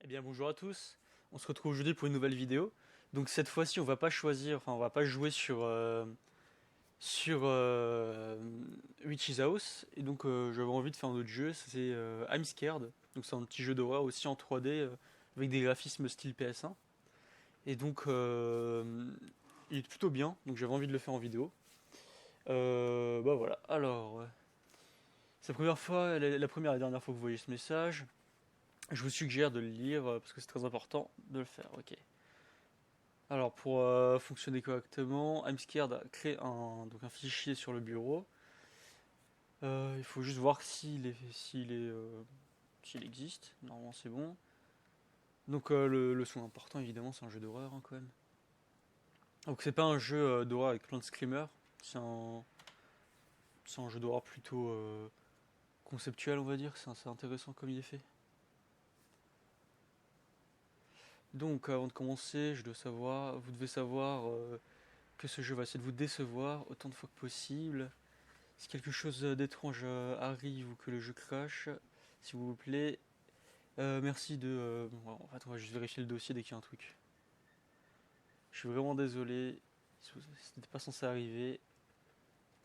Eh bien bonjour à tous, on se retrouve aujourd'hui pour une nouvelle vidéo. Donc cette fois-ci on va pas choisir, enfin on va pas jouer sur Witch's House. Et donc j'avais envie de faire un autre jeu, c'est I'm Scared. Donc c'est un petit jeu d'horreur aussi en 3D avec des graphismes style PS1. Et donc il est plutôt bien, donc j'avais envie de le faire en vidéo. Bah voilà, alors c'est la première fois, la première et la dernière fois que vous voyez ce message. Je vous suggère de le lire parce que c'est très important de le faire, ok. Alors pour fonctionner correctement, I'mScared a créé donc un fichier sur le bureau. Il faut juste voir s'il existe. Normalement c'est bon. Donc le son important évidemment, c'est un jeu d'horreur hein, quand même. Donc c'est pas un jeu d'horreur avec plein de screamers. C'est un jeu d'horreur plutôt conceptuel on va dire. C'est assez intéressant comme il est fait. Donc avant de commencer, vous devez savoir que ce jeu va essayer de vous décevoir autant de fois que possible. Si quelque chose d'étrange arrive ou que le jeu crache, s'il vous plaît, merci de. Bon, en fait, on va juste vérifier le dossier dès qu'il y a un truc. Je suis vraiment désolé. C'était pas censé arriver.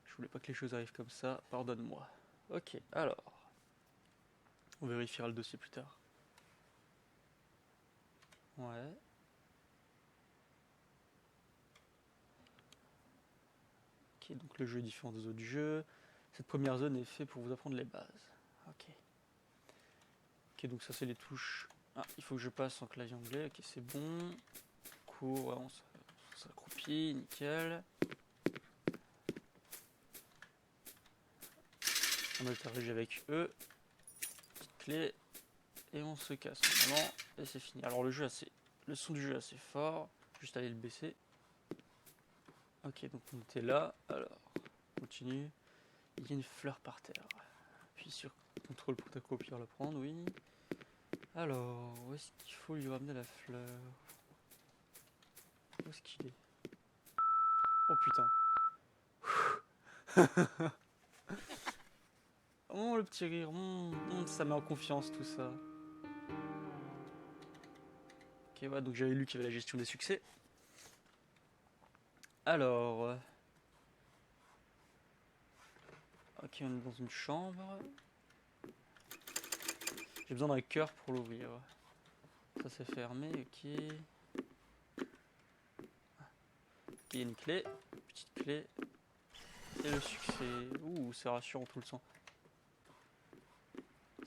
Je voulais pas que les choses arrivent comme ça. Pardonne-moi. Ok, alors. On vérifiera le dossier plus tard. Ouais. Ok, donc le jeu est différent des autres jeux. Cette première zone est faite pour vous apprendre les bases. Ok. Ok, donc ça c'est les touches. Ah, il faut que je passe en clavier anglais. Ok, c'est bon. Cours, ouais, on s'accroupit, nickel. On interagit avec eux. Petite clé. Et on se casse normalement. Et c'est fini. Alors le son du jeu est assez fort. Juste aller le baisser. Ok, donc on était là. Alors, on continue. Il y a une fleur par terre. Puis sur contrôle pour t'accroupir la prendre, oui. Alors, où est-ce qu'il faut lui ramener la fleur? Où est-ce qu'il est? Oh putain. Oh le petit rire. Ça met en confiance tout ça. Ok, ouais, donc j'avais lu qu'il y avait la gestion des succès. Alors, ok, on est dans une chambre. J'ai besoin d'un cœur pour l'ouvrir. Ça c'est fermé, ok. Ok, il y a une clé, petite clé. Et le succès. Ouh, c'est rassurant tout le sang.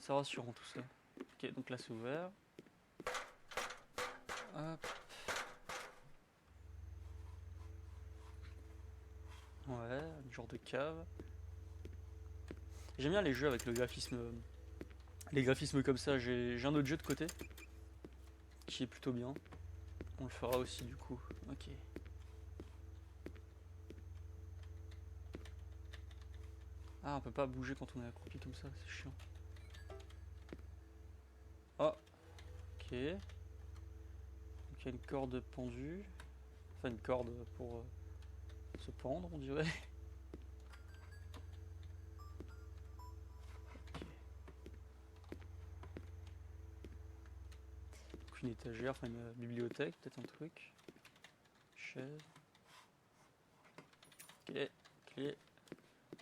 C'est rassurant tout ça. Ok, donc là c'est ouvert. Hop. Ouais, une genre de cave. J'aime bien les jeux avec le graphisme. Les graphismes comme ça. J'ai un autre jeu de côté qui est plutôt bien. On le fera aussi du coup. Ok. Ah, on peut pas bouger quand on est accroupi comme ça, c'est chiant. Oh, ok. Donc il y a une corde pendue. Enfin, une corde pour se pendre, on dirait. Donc une étagère, enfin une bibliothèque, peut-être un truc. Chaise. Ok, clé.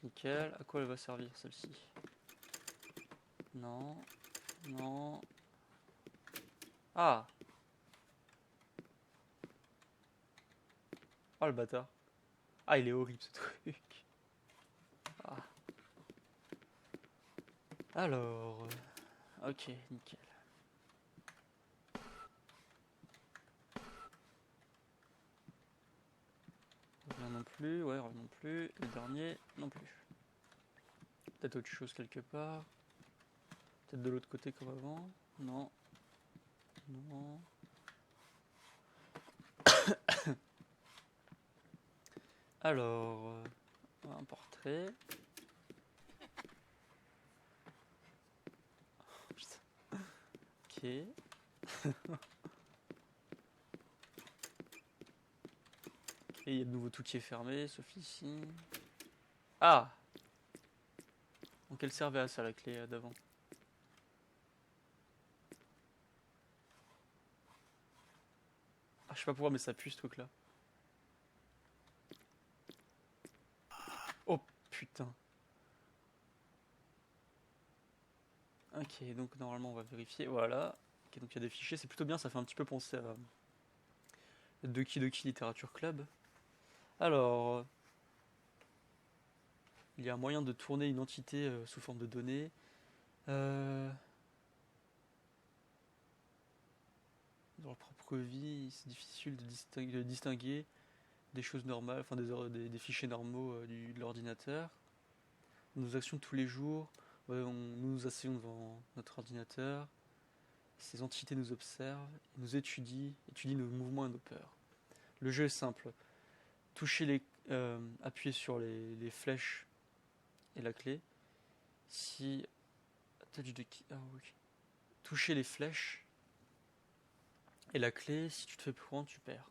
Nickel. À quoi elle va servir celle-ci? Non. Non. Ah! Oh le bâtard. Ah, il est horrible ce truc. Ah. Alors. Ok, nickel. Rien non plus, ouais, rien non plus. Le dernier, non plus. Peut-être autre chose quelque part. Peut-être de l'autre côté comme avant. Non. Non. Alors. Un portrait. Ok. Ok, il y a de nouveau tout qui est fermé, sauf ici. Ah! Donc elle servait à ça la clé d'avant. je sais pas pourquoi, mais ça pue ce truc là. Oh putain. Ok, donc normalement on va vérifier. Voilà. Ok, donc il y a des fichiers, c'est plutôt bien, ça fait un petit peu penser à Doki Doki Literature Club. Alors, il y a un moyen de tourner une entité sous forme de données. Dans leur propre vie, c'est difficile de distinguer des choses normales, enfin des fichiers normaux de l'ordinateur. Nos actions de tous les jours, nous nous asseyons devant notre ordinateur, ces entités nous observent, nous étudient nos mouvements et nos peurs. Le jeu est simple. Appuyez sur les flèches et la clé. Si touch de ok. Toucher les flèches et la clé, si tu te fais prendre, tu perds.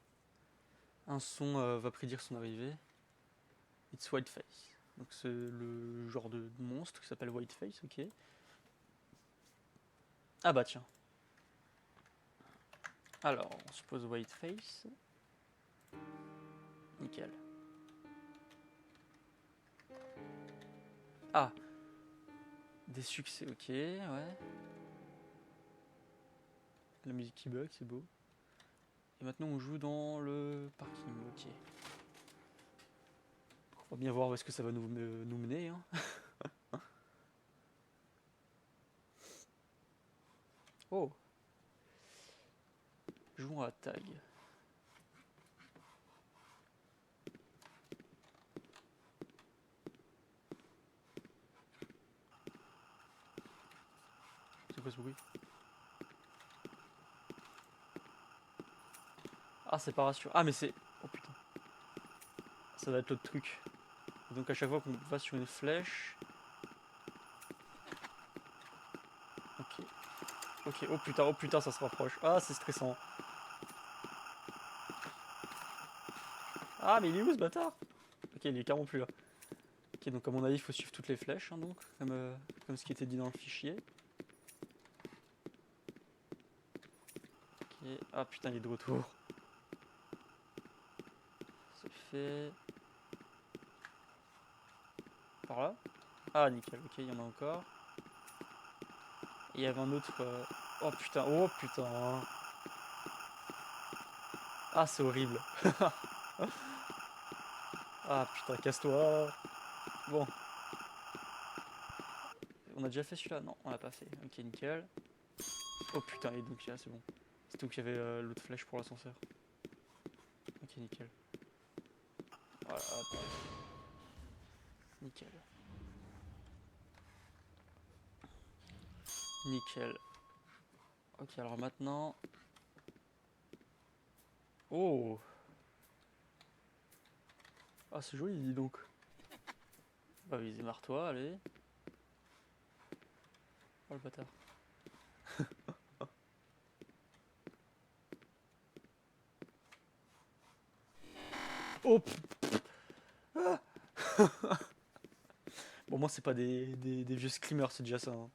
Un son va prédire son arrivée. It's Whiteface. Donc c'est le genre de monstre qui s'appelle Whiteface, ok. Ah bah tiens. Alors, on suppose Whiteface. Nickel. Ah. Des succès, ok, ouais. La musique qui bug, c'est beau. Et maintenant on joue dans le parking, ok. On va bien voir où est-ce que ça va nous mener. Hein. Oh. Jouons à tag. C'est quoi ce bruit? Ah, c'est pas rassurant. Ah, mais c'est... Oh putain. Ça va être l'autre truc. Donc à chaque fois qu'on va sur une flèche... Ok. Ok, oh putain, ça se rapproche. Ah, c'est stressant. Ah, mais il est où ce bâtard? Ok, il est carrément plus là. Ok, donc à mon avis, il faut suivre toutes les flèches, hein, donc, comme ce qui était dit dans le fichier. Ok, ah putain, il est de retour. C'est fait. Par là? Ah, nickel, ok, il y en a encore. Et il y avait un autre... Oh putain, oh putain. Ah, c'est horrible. Ah putain, casse-toi. Bon. On a déjà fait celui-là? Non, on l'a pas fait. Ok, nickel. Oh putain, et donc là, c'est bon. C'est tout qu'il y avait l'autre flèche pour l'ascenseur. Ok, nickel. Voilà, hop. Nickel. Nickel. Ok, alors maintenant... Oh! Ah, c'est joli, dis donc. Bah, vas-y, marre-toi, allez. Oh, le bâtard. Oh! Ah. Bon, moi, c'est pas des vieux screamers, c'est déjà ça. Hein.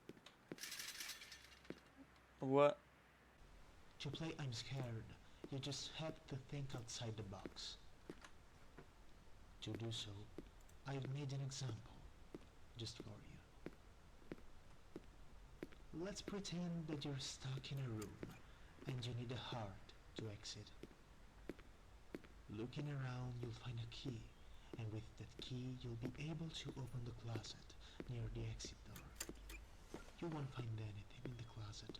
Ouais. To play I'm Scared, you just have to think outside the box. To do so, I've made an example, just for you. Let's pretend that you're stuck in a room, and you need a heart to exit. Looking around, you'll find a key, and with that key, you'll be able to open the closet near the exit door. You won't find anything in the closet.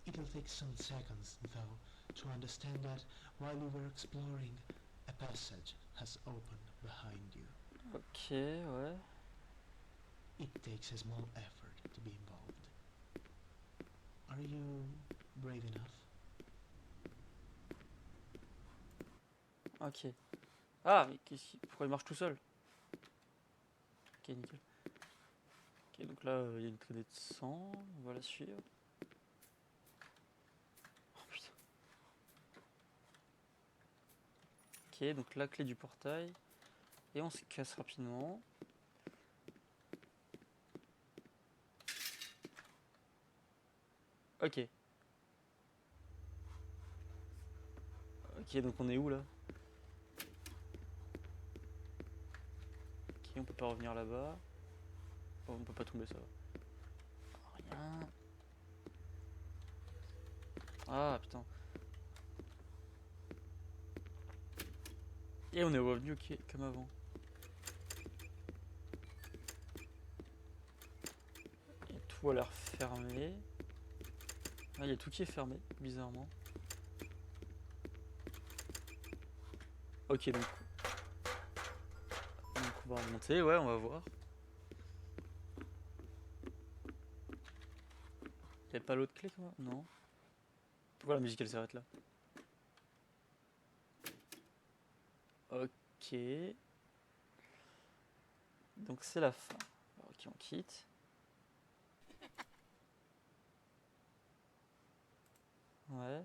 It'll take some seconds, though, to understand that while you were exploring, a passage has opened behind you. Ok, ouais. It takes a small effort to be involved. Are you brave enough? Ok. Ah, mais pourquoi il marche tout seul? Ok, nickel. Ok, donc là, il y a une traînée de sang. On va la suivre. Oh putain. Ok, donc la clé du portail. Et on se casse rapidement. Ok. Ok, donc on est où là? Ok, on peut pas revenir là-bas. Oh, on peut pas tomber, ça va. Rien. Ah putain. Et on est revenu, ok, comme avant. Et tout a l'air fermé. Ah, il y a tout qui est fermé, bizarrement. Ok, donc on va remonter, ouais, on va voir. Y'a pas l'autre clé, quoi? Non. Pourquoi la musique elle s'arrête là? Ok. Donc c'est la fin. Ok, on quitte. Ouais.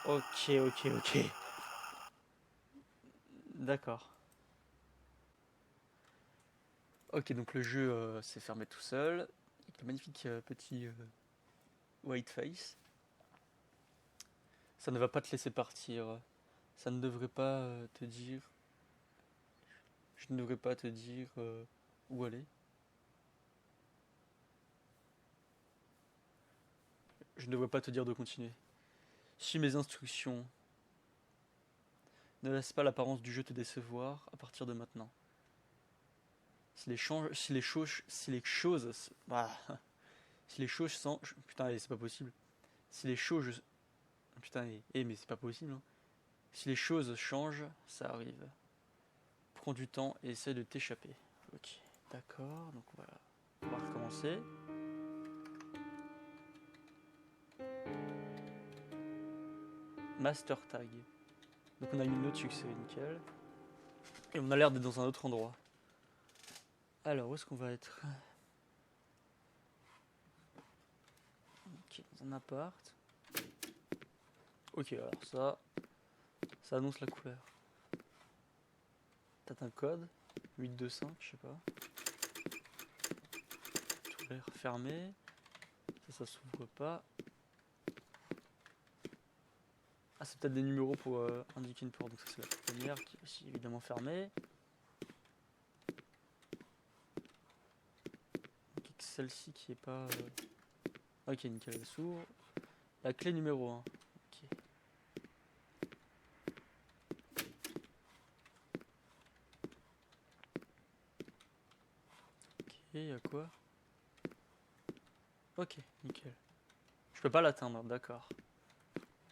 Ok, ok, ok. D'accord. Ok, donc le jeu s'est fermé tout seul. Avec le magnifique petit white face. Ça ne va pas te laisser partir. Ça ne devrait pas te dire. Je ne devrais pas te dire où aller. Je ne devrais pas te dire de continuer. Suis mes instructions. Ne laisse pas l'apparence du jeu te décevoir à partir de maintenant. Si les choses, bah, si les choses sont, putain, c'est pas possible. Si les choses, putain, mais c'est pas possible. Hein. Si les choses changent, ça arrive. Prends du temps et essaie de t'échapper. Ok, d'accord. Donc voilà, on va recommencer. Master tag. Donc on a eu notre succès, nickel. Et on a l'air d'être dans un autre endroit. Alors, où est-ce qu'on va être? Ok, dans un appart. Ok, alors ça annonce la couleur. T'as un code 825, je sais pas. Tout l'air fermé. Ça s'ouvre pas. Ah, c'est peut-être des numéros pour indiquer une porte. Donc ça c'est la première qui est aussi évidemment fermée. Donc celle-ci qui est pas... Ok, nickel, elle s'ouvre. La clé numéro 1. Ok. Ok, y'a quoi? Ok, nickel. Je peux pas l'atteindre, d'accord.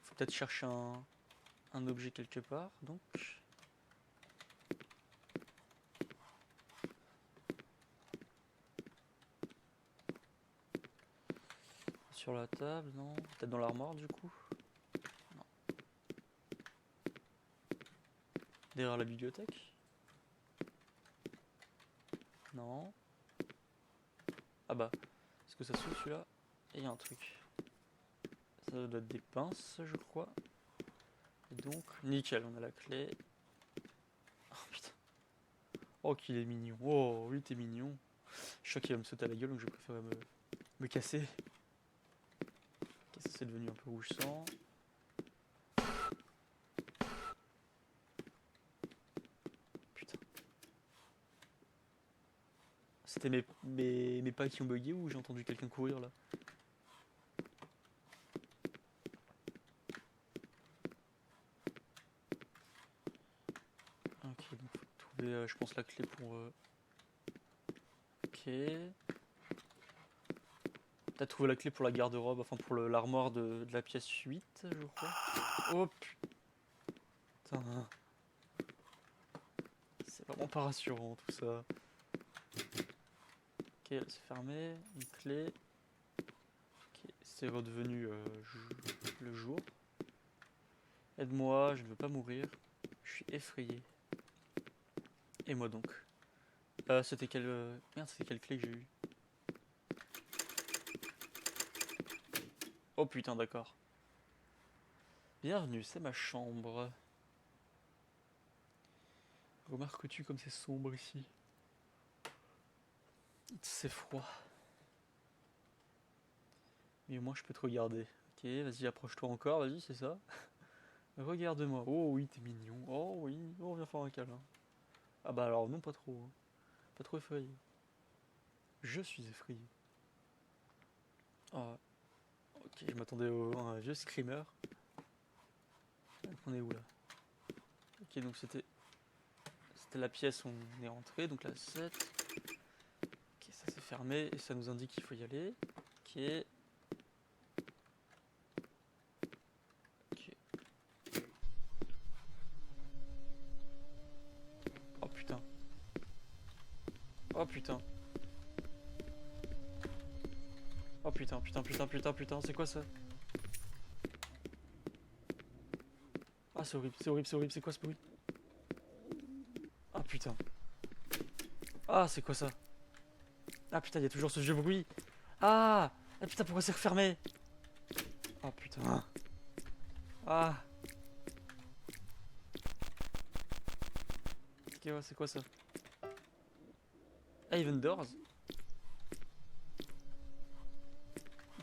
Faut peut-être chercher un objet quelque part, donc... Sur la table, non? Peut-être dans l'armoire du coup? Non. Derrière la bibliothèque? Non. Ah bah, est-ce que ça s'ouvre celui-là? Et il y a un truc. Ça doit être des pinces, je crois. Et donc, nickel, on a la clé. Oh putain. Oh qu'il est mignon. Oh, lui t'es mignon. Je suis sûr qu'il va me sauter à la gueule, donc je préfère me casser. Ok, ça c'est devenu un peu rouge sang. Putain. C'était mes pas qui ont bugué ou j'ai entendu quelqu'un courir là? Ok, donc faut trouver, je pense, la clé pour... Ok. T'as trouvé la clé pour la garde-robe, enfin pour l'armoire de la pièce 8, je crois. Oh putain. C'est vraiment pas rassurant tout ça. Ok, c'est fermé. Une clé. Ok, c'est redevenu le jour. Aide-moi, je ne veux pas mourir. Je suis effrayé. Et moi donc. C'était quelle... Merde, c'était quelle clé que j'ai eu? Oh putain, d'accord. Bienvenue, c'est ma chambre. Remarques-tu comme c'est sombre ici? C'est froid. Mais au moins je peux te regarder. Ok, vas-y, approche-toi encore, vas-y, c'est ça. Regarde-moi. Oh oui, t'es mignon. Oh oui, oh, viens faire un câlin. Ah bah alors non, pas trop. Hein. Pas trop effrayé. Je suis effrayé. Ah, ok, je m'attendais à un vieux screamer. Donc on est où là? Ok, donc c'était la pièce où on est rentré, donc la 7. Ok, ça c'est fermé et ça nous indique qu'il faut y aller. Ok. Ok. Oh putain. Oh putain. Oh putain, putain, c'est quoi ça? Ah c'est horrible, c'est quoi ce bruit? Ah putain. Ah c'est quoi ça? Ah putain, il y a toujours ce vieux bruit. Ah! Ah putain, pourquoi c'est refermé? Ah putain. Ah! Ok, ouais, c'est quoi ça? Ah, Even Doors?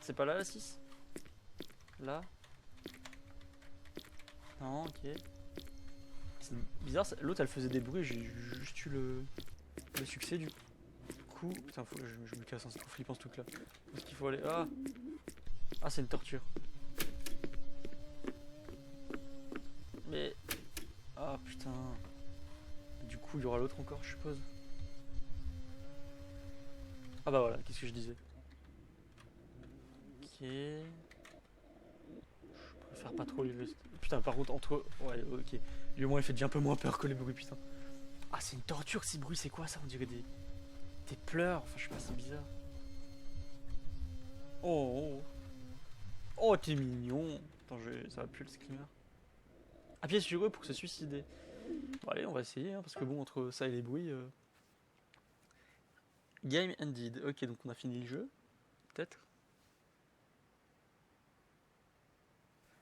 C'est pas là la 6? Là? Non, ok. C'est bizarre, l'autre elle faisait des bruits, j'ai juste eu le succès du coup. Putain, faut que je me casse, hein, c'est trop flippant ce truc là. Où est-ce qu'il faut aller? Ah! Ah, c'est une torture. Mais. Ah putain. Du coup, il y aura l'autre encore, je suppose. Ah bah voilà, qu'est-ce que je disais? Ok. Je préfère pas trop les vestes. Putain, par contre, entre. Ouais, ok. Lui, au moins, il fait déjà un peu moins peur que les bruits, putain. Ah, c'est une torture ces bruits, c'est quoi ça? On dirait des pleurs. Enfin, je sais pas, c'est bizarre. Oh, oh. Oh, t'es mignon. Attends, ça va plus le screamer. Appuyez sur eux pour se suicider. Bon, allez, on va essayer, hein, parce que bon, entre ça et les bruits. Game ended. Ok, donc on a fini le jeu. Peut-être.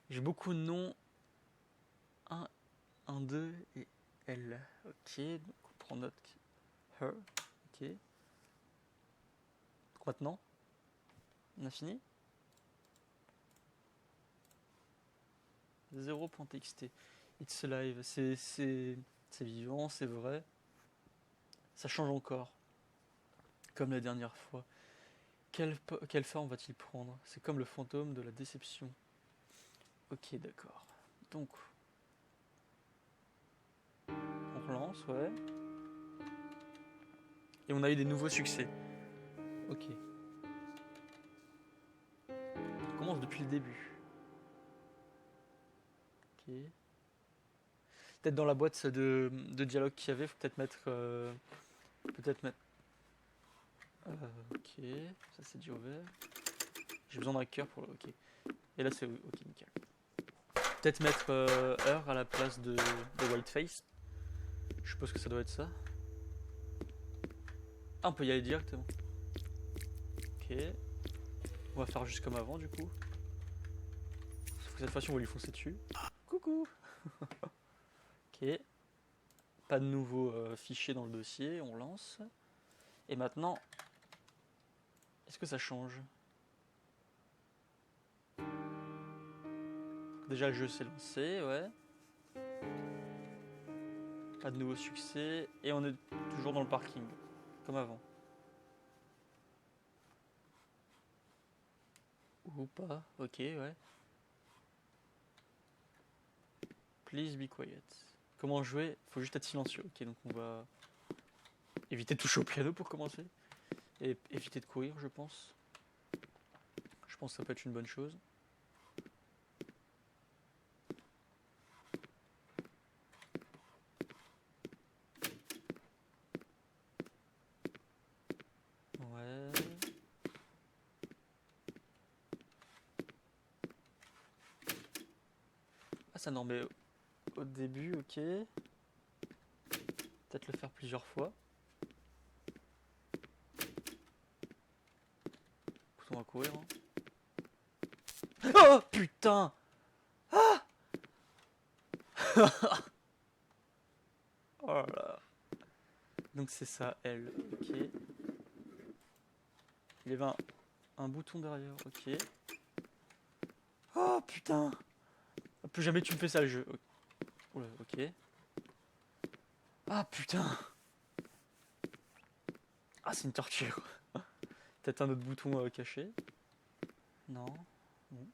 J'ai beaucoup de noms. 1, 1, 2 et L. Ok, donc on prend note. Her. Ok. Donc maintenant, on a fini. 0.txt. It's alive. C'est vivant, c'est vrai. Ça change encore. Comme la dernière fois. Quelle forme va-t-il prendre? C'est comme le fantôme de la déception. Ok, d'accord. Donc, on relance, ouais. Et on a eu des nouveaux succès. Ok. On commence depuis le début. Ok. Peut-être dans la boîte de dialogue qu'il y avait, faut peut-être mettre. Peut-être mettre. Ok. Ça c'est déjà ouvert. J'ai besoin d'un cœur pour. Ok. Et là c'est. Ok, nickel. Peut-être mettre heure à la place de Whiteface. Je suppose que ça doit être ça. Ah, on peut y aller directement. Ok. On va faire juste comme avant du coup. Sauf que cette fois-ci on va lui foncer dessus. Coucou. Ok. Pas de nouveau fichier dans le dossier, on lance. Et maintenant, est-ce que ça change? Déjà le jeu s'est lancé, ouais. Pas de nouveau succès. Et on est toujours dans le parking, comme avant. Ou pas, ok, ouais. Please be quiet. Comment jouer? Faut juste être silencieux. Ok, donc on va éviter de toucher au piano pour commencer. Et éviter de courir, je pense. Je pense que ça peut être une bonne chose. Ouais. Ah, ça n'en met au début, ok. Peut-être le faire plusieurs fois. Écoute, on va courir. Hein. Oh putain! Oh là là. Donc c'est ça, elle. Ok. Il y avait un bouton derrière. Ok. Oh putain! Plus jamais tu me fais ça le jeu. Oula, ok. Ah putain. Ah c'est une torture. Peut-être un autre bouton caché. Non. Bon.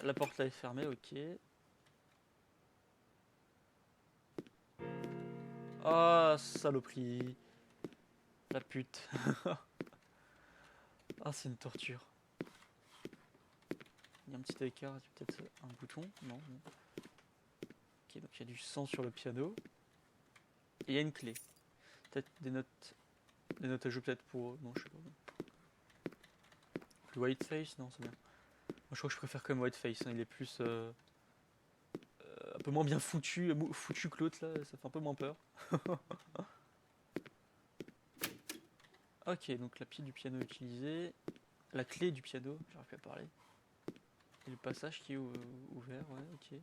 La porte là est fermée, ok. Ah saloperie. La pute. Ah c'est une torture. Il y a un petit écart, peut-être un bouton. Non. Ok, donc il y a du sang sur le piano. Et il y a une clé. Peut-être des notes. Des notes à jouer peut-être pour. Non, je sais pas. Le Whiteface, non, c'est bien. Moi je crois que je préfère quand même Whiteface. Hein. Il est plus. Un peu moins bien foutu que l'autre là, ça fait un peu moins peur. Ok, donc la pied du piano utilisée. La clé du piano, j'arrive plus à parler. Et le passage qui est ouvert, ouais, ok.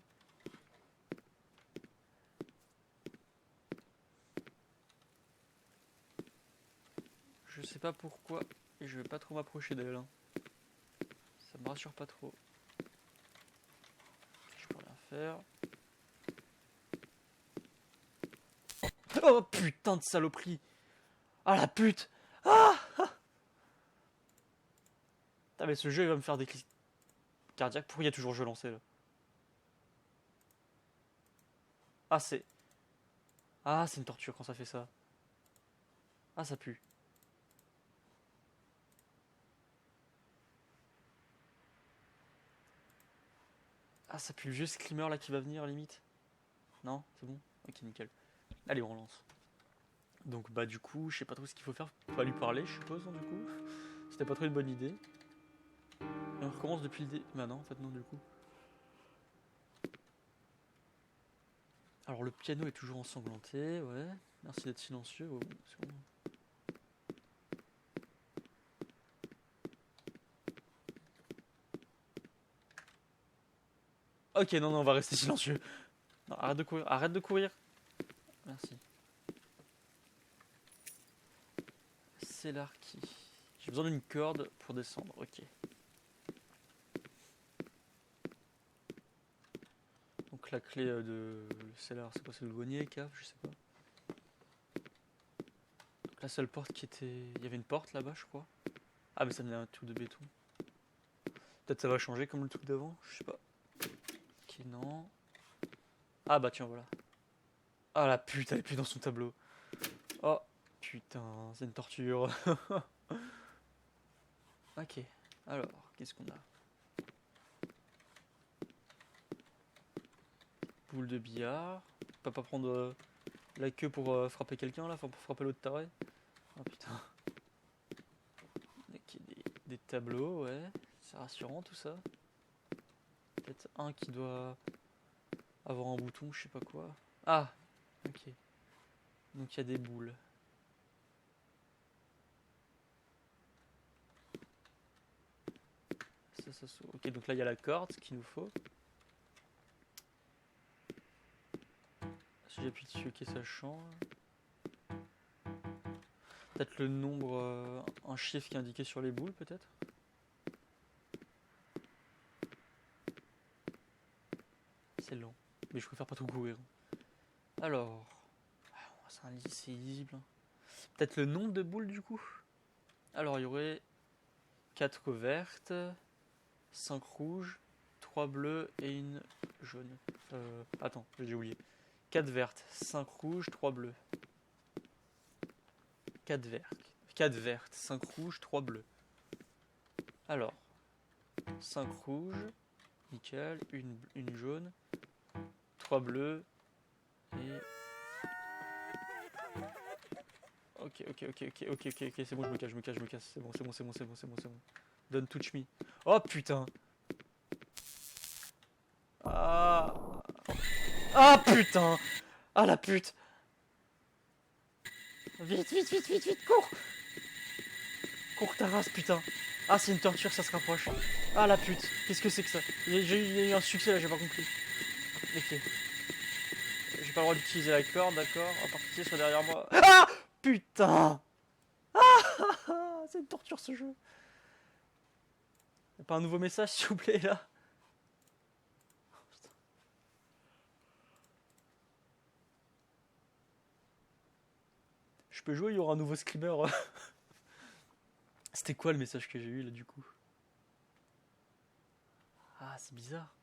Je sais pas pourquoi, et je vais pas trop m'approcher d'elle. Hein. Ça me rassure pas trop. Je peux rien faire. Oh putain de saloperie! Ah la pute! Ah! Putain, mais ce jeu il va me faire des crises cardiaques. Pourquoi il y a toujours jeu lancé là? Ah c'est. Ah c'est une torture quand ça fait ça. Ah ça pue. Ah ça pue le vieux screamer là qui va venir limite. Non, c'est bon? Ok nickel. Allez on relance. Donc bah du coup, je sais pas trop ce qu'il faut faire. Pas lui parler, je suppose, hein, du coup. C'était pas trop une bonne idée. Et on recommence depuis le début. Bah non, en fait non, du coup. Alors le piano est toujours ensanglanté, ouais. Merci d'être silencieux. Oh, c'est bon. Ok, non, non, on va rester silencieux. Non, arrête de courir, arrête de courir. Merci. C'est l'archi. J'ai besoin d'une corde pour descendre, ok. Donc la clé de le cellar, c'est quoi? C'est le grenier, cave, je sais pas. Donc la seule porte qui était. Il y avait une porte là-bas, je crois. Ah, mais ça venait un truc de béton. Peut-être ça va changer comme le truc d'avant, je sais pas. Ok, non. Ah bah tiens, voilà. Ah la pute, elle est plus dans son tableau. Oh, putain, c'est une torture. Ok, alors, qu'est-ce qu'on a? Boule de billard. On peut pas prendre la queue pour frapper quelqu'un là, enfin pour frapper l'autre taré. Oh putain. Ok, des tableaux, ouais. C'est rassurant tout ça. Peut-être un qui doit avoir un bouton, je sais pas quoi. Ah, ok. Donc il y a des boules. Ça s'ouvre. Ok, donc là il y a la corde qu'il nous faut. Si j'appuie dessus, ok, ça change. Peut-être le nombre, un chiffre qui est indiqué sur les boules, peut-être. C'est lent, mais je préfère pas trop courir. Alors, c'est un indice, c'est illisible. Peut-être le nombre de boules du coup. Alors il y aurait 4 vertes, 5 rouges, 3 bleues et une jaune. Attends, j'ai oublié. 4 vertes, 5 rouges, 3 bleus. 4 vertes. 4 vertes, 5 rouges, 3 bleus. Alors, 5 rouges, nickel, une jaune, 3 bleus et... Ok, c'est bon, je me casse, c'est bon. Don't touch me. Oh putain. Ah. Ah putain. Ah la pute. Vite, cours. Cours ta race, putain. Ah, c'est une torture, ça se rapproche. Ah la pute. Qu'est-ce que c'est que ça? Il y a eu un succès là, j'ai pas compris. Ok. J'ai pas le droit d'utiliser la corde, d'accord. En particulier, soit derrière moi. Ah putain. Ah, c'est une torture ce jeu. Y'a pas un nouveau message s'il vous plaît là? peux jouer, il y aura un nouveau screamer. C'était quoi le message que j'ai eu là du coup? Ah, c'est bizarre.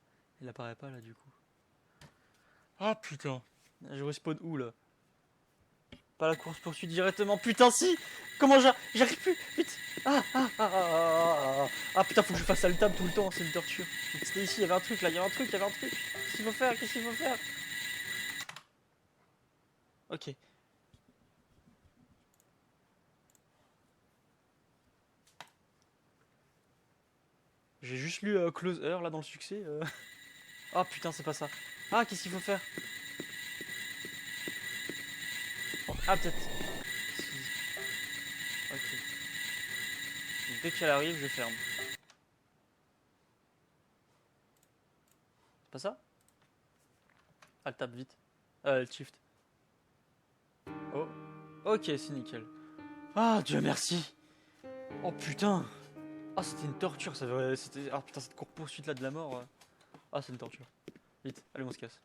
Il apparaît pas là du coup. Ah putain. Je respawn où là? Pas la course poursuite directement. Putain si. Comment j'arrive plus. Vite. Ah putain, faut que je fasse alt tab tout le temps, c'est une torture. C'était ici, il y avait un truc là, il y avait un truc. Qu'est-ce qu'il faut faire? Ok. J'ai juste lu Closer là dans le succès. Ah putain, c'est pas ça. Ah, qu'est-ce qu'il faut faire? Ah, peut-être. Ok. Donc, dès qu'elle arrive, je ferme. C'est pas ça? Alt tab vite. Alt shift. Oh. Ok, c'est nickel. Ah, Dieu merci. Oh putain. Ah, c'était une torture. C'était... Ah putain, cette course-poursuite là de la mort. Ah, c'est une torture. Vite, allez, on se casse.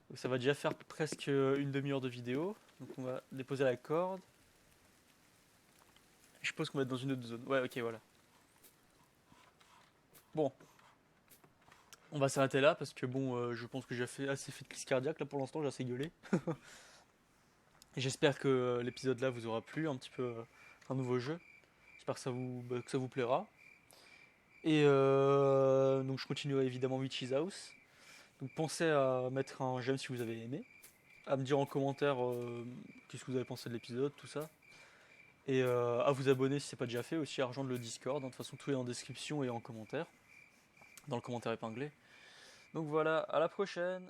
Donc, ça va déjà faire presque une demi-heure de vidéo. Donc, on va déposer la corde. Je suppose qu'on va être dans une autre zone. Ouais, ok, voilà. Bon. On va s'arrêter là parce que bon, je pense que j'ai assez fait de crise cardiaque là pour l'instant, j'ai assez gueulé. Et j'espère que l'épisode là vous aura plu, un petit peu un nouveau jeu. J'espère que ça vous plaira. Et donc je continuerai évidemment Witch's House. Donc pensez à mettre un j'aime si vous avez aimé, à me dire en commentaire qu'est-ce que vous avez pensé de l'épisode, tout ça. Et à vous abonner si c'est pas déjà fait, aussi à rejoindre le Discord. De toute façon tout est en description et en commentaire, dans le commentaire épinglé. Donc voilà, à la prochaine.